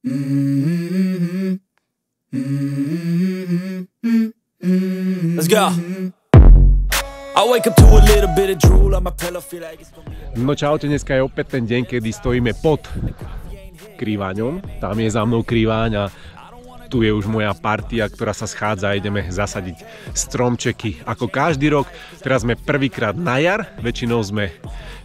Let's go. I wake up to a little bit of drool on my pillow, feel like it's gonna be... No čaute, dneska je opäť ten deň, kedy stojíme pod Krývaňom. Tam je za mnou Krývaň a tu je už moja partia, ktorá sa schádza a ideme zasadiť stromčeky. Ako každý rok, teraz sme prvýkrát na jar, väčšinou sme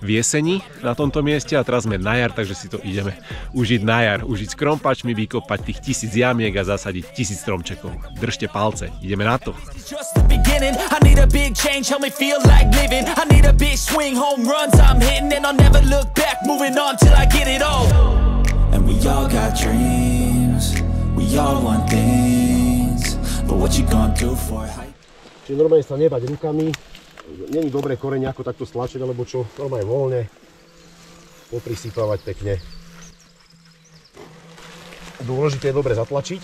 v jeseni na tomto mieste a teraz sme na jar, takže si to ideme užiť na jar. Užiť s krompačmi, vykopať tých 1000 jamiek a zasadiť 1000 stromčekov. Držte palce, ideme na to. I need a big change, help me feel like living. I need a big swing, home runs I'm hitting, and I'll never look back, moving on till I get it all. And we all got dreams, we all want things, but what you gonna do for it? Čiže normálne sa nebať rukami, není dobré korene ako takto stlačiť, alebo čo, normálne voľne poprisypávať pekne. Dôležité je dobre zatlačiť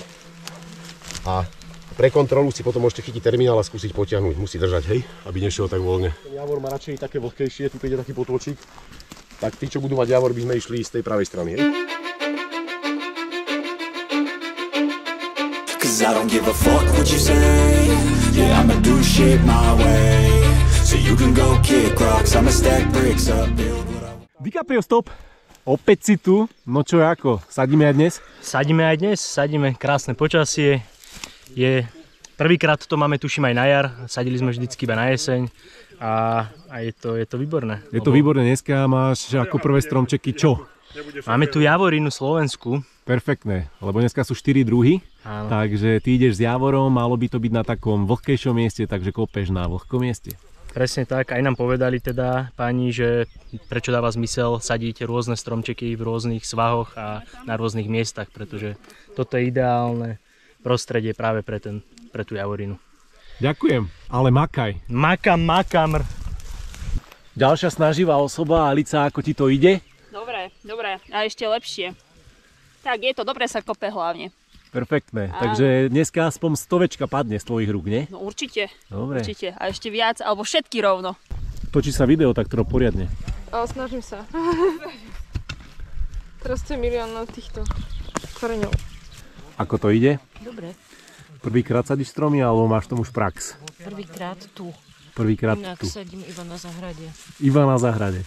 a pre kontrolu si potom môžete chytiť terminál a skúsiť potiahnuť. Musí držať, hej, aby nešiel tak voľne. Ten javor má radšej také vlhkejšie, tu keď je taký potôčik, tak tí, čo budú mať javor, by sme išli z tej pravej strany, hej. Cause I don't give a fuck what you say. Yeah, I'ma do shit my way. So you can go kick rocks, I'ma stack bricks up, build what I want. DiCaprio, stop! Opäť si tu, no čo ako, sadíme aj dnes? Sadíme aj dnes, sadíme, krásne počasie. Je prvýkrát to máme, tuším, aj na jar, sadili sme vždycky iba na jeseň a je to výborné. Je to výborné, dneska máš ako prvé stromčeky čo? Máme tu javorinu slovenskú. Perfektné, lebo dneska sú 4 druhy, áno. Takže ty ideš s javorom, malo by to byť na takom vlhkejšom mieste, takže kopeš na vlhkom mieste. Presne tak, aj nám povedali teda páni, že prečo dáva zmysel sadiť rôzne stromčeky v rôznych svahoch a na rôznych miestach, pretože toto je ideálne prostredie práve pre tú javorinu. Ďakujem, ale makaj. Makam. Ďalšia snaživá osoba, Alica, ako ti to ide? Dobre, a ešte lepšie. Tak je to, dobre sa kope hlavne. Perfektné, takže dneska aspoň 100 padne z tvojich rúk, nie? No určite, dobre. Určite. A ešte viac, alebo všetky rovno. Točí sa video tak poriadne. Snažím sa. Teraz to je milión týchto koreňov. Ako to ide? Dobre. Prvýkrát sadíš stromy, alebo máš tomu už prax? Prvýkrát tu. Prvýkrát inak tu. sadím iba na záhrade. Iba na záhrade.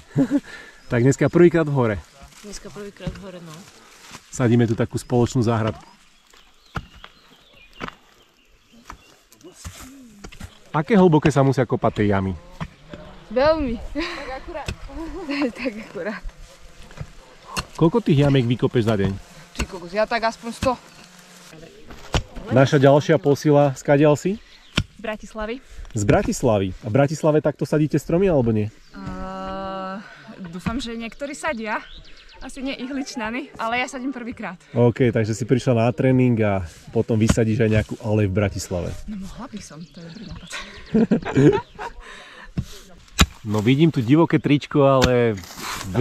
Tak dneska prvýkrát v hore. Dneska prvýkrát v hore, no. Sadíme tu takú spoločnú záhradku. Aké hlboké sa musia kopať tie jamy? Veľmi. Tak akurát. Tak akurát. Koľko tých jamiek vykopeš za deň? Ty kokos, ja tak aspoň 100. Naša ďalšia posila, skadiaľ si? Z Bratislavy. Z Bratislavy. A v Bratislave takto sadíte stromy, alebo nie? Dúfam, že niektorí sadia. Asi nie ihličnany, ale ja sadím prvýkrát. OK, takže si prišla na tréning a potom vysadíš aj nejakú alej v Bratislave. No mohla by som, to je dobrý nápad. No vidím tu divoké tričko, ale v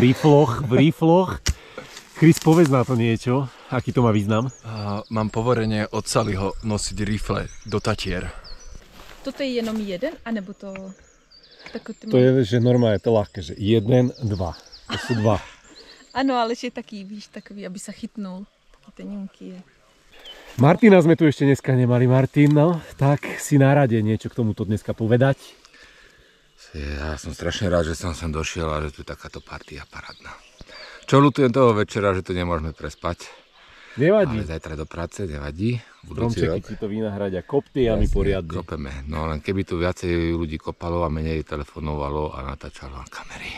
rifloch. Chris, povedz na to niečo, aký to má význam? Mám povorenie od Sallyho nosiť rifle do Tatier. Toto je jenom jeden, anebo to... To je, že normálne to ľahké, že 1, 2. To sú 2. Áno, ale je taký, víš, takový, aby sa chytnul. Taký tenunký je. Martina sme tu ešte dneska nemali. Martin, no, tak si na rade niečo k tomuto dneska povedať? Ja som strašne rád, že som sem došiel a že tu je takáto partia parádna. Čo ľutujem toho večera, že tu nemôžeme prespať. Nevadí. Ale zajtra do práce, nevadí. Stromčeky ti to vynahradia, kopty a my poriadne. Kopeme, no len keby tu viacej ľudí kopalo a menej telefonovalo a natáčalo na kamery.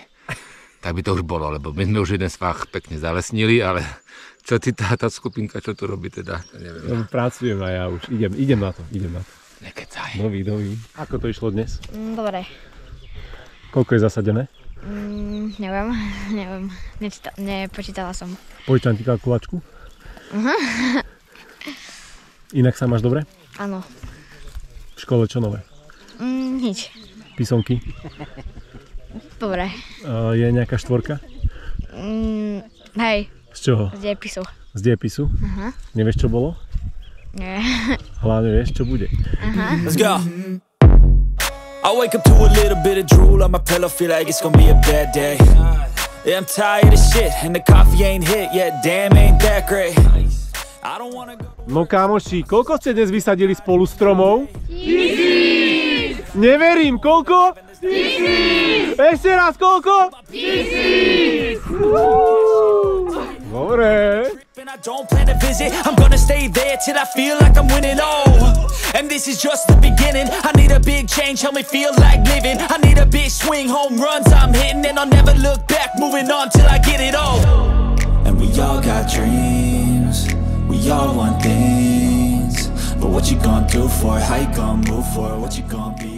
Tak by to už bolo, lebo my sme už jeden svah pekne zalesnili, ale čo ty tá skupinka, čo tu robí teda, neviem. Pracujem a ja už idem na to. Nekecaj. Nový. Ako to išlo dnes? Dobre. Koľko je zasadené? Neviem. Nepočítala som. Požičam ti kalkulačku? Inak sa máš dobre? Áno. V škole čo nové? Nič. Písomky? Dobre. Je nejaká štvorka? Hej. Z čoho? Z dejepisu. Z dejepisu? Nevieš, čo bolo? Nie. Hlavne vieš, čo bude. Let's go. I wake up to a little bit of drool on my pillow, feel like it's gonna be a bad day. Yeah, I'm tired of shit, and the coffee ain't hit yet, damn, ain't that great. No kámoši, koľko ste dnes vysadili spolu stromov? 1000! Neverím, koľko? 1000! Ešte raz, koľko? 1000! Dobre. I don't plan to visit, I'm gonna stay there till I feel like I'm winning, oh. And this is just the beginning, I need a big change, help me feel like living. I need a big swing, home runs I'm hitting, and I'll never look back, moving on till I get it all. And we all got dreams, we all want things, but what you gonna do for it, how you gonna move for it, what you gonna be?